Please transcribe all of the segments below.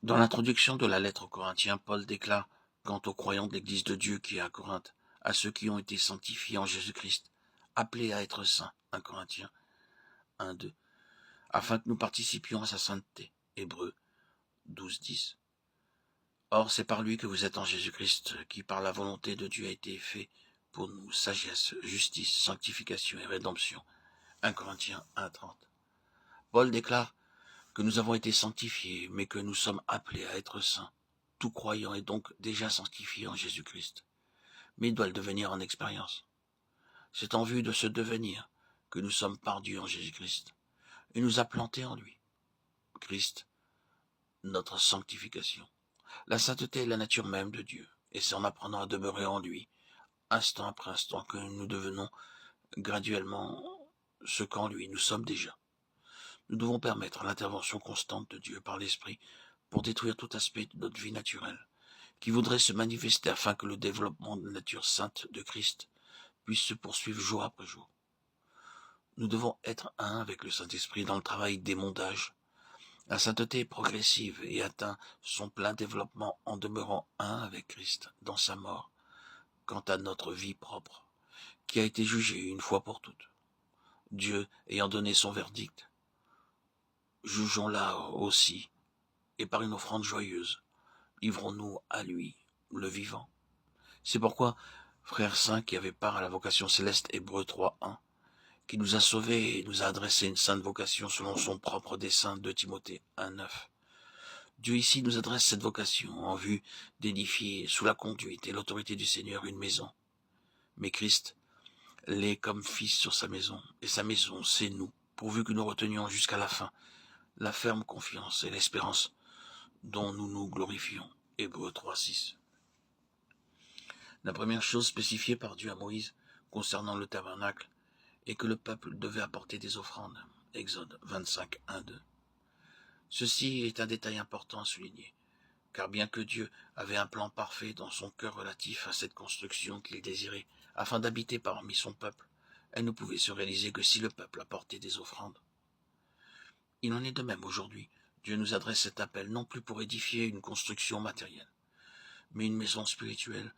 Dans l'introduction de la lettre aux Corinthiens, Paul déclare quant aux croyants de l'Église de Dieu qui est à Corinthe, à ceux qui ont été sanctifiés en Jésus-Christ, appelés à être saints, 1 Corinthiens 1, 2, afin que nous participions à sa sainteté, Hébreux 12, 10. Or, c'est par lui que vous êtes en Jésus-Christ, qui par la volonté de Dieu a été fait pour nous sagesse, justice, sanctification et rédemption, 1 Corinthiens 1, 30. Paul déclare que nous avons été sanctifiés, mais que nous sommes appelés à être saints. Tout croyant est donc déjà sanctifié en Jésus-Christ, mais il doit le devenir en expérience. C'est en vue de ce devenir que nous sommes par Dieu en Jésus-Christ. Il nous a plantés en lui. Christ, notre sanctification. La sainteté est la nature même de Dieu, et c'est en apprenant à demeurer en lui, instant après instant, que nous devenons graduellement ce qu'en lui nous sommes déjà. Nous devons permettre l'intervention constante de Dieu par l'Esprit pour détruire tout aspect de notre vie naturelle qui voudrait se manifester afin que le développement de la nature sainte de Christ puisse se poursuivre jour après jour. Nous devons être un avec le Saint-Esprit dans le travail d'émondage. La sainteté est progressive et atteint son plein développement en demeurant un avec Christ dans sa mort, quant à notre vie propre, qui a été jugée une fois pour toutes. Dieu ayant donné son verdict, jugeons-la aussi, et par une offrande joyeuse, livrons-nous à lui, le vivant. C'est pourquoi, frère saint qui avait part à la vocation céleste, Hébreux 3, 1, qui nous a sauvés et nous a adressé une sainte vocation selon son propre dessein, de Timothée 1, 9. Dieu ici nous adresse cette vocation en vue d'édifier sous la conduite et l'autorité du Seigneur une maison. Mais Christ l'est comme fils sur sa maison, et sa maison, c'est nous, pourvu que nous retenions jusqu'à la fin la ferme confiance et l'espérance dont nous nous glorifions. Hébreux 3, 6. La première chose spécifiée par Dieu à Moïse concernant le tabernacle est que le peuple devait apporter des offrandes. Exode 25, 1, 2. Ceci est un détail important à souligner, car bien que Dieu avait un plan parfait dans son cœur relatif à cette construction qu'il désirait, afin d'habiter parmi son peuple, elle ne pouvait se réaliser que si le peuple apportait des offrandes. Il en est de même aujourd'hui. Dieu nous adresse cet appel non plus pour édifier une construction matérielle, mais une maison spirituelle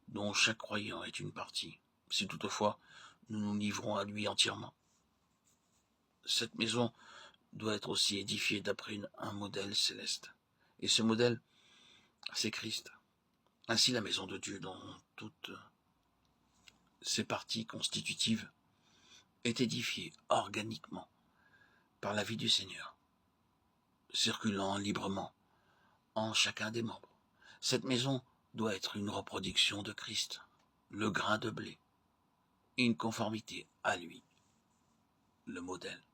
dont chaque croyant est une partie, si toutefois nous nous livrons à lui entièrement. Cette maison doit être aussi édifiée d'après un modèle céleste. Et ce modèle, c'est Christ. Ainsi, la maison de Dieu, dans toutes ses parties constitutives, est édifiée organiquement par la vie du Seigneur, circulant librement en chacun des membres. Cette maison doit être une reproduction de Christ, le grain de blé, une conformité à lui, le modèle.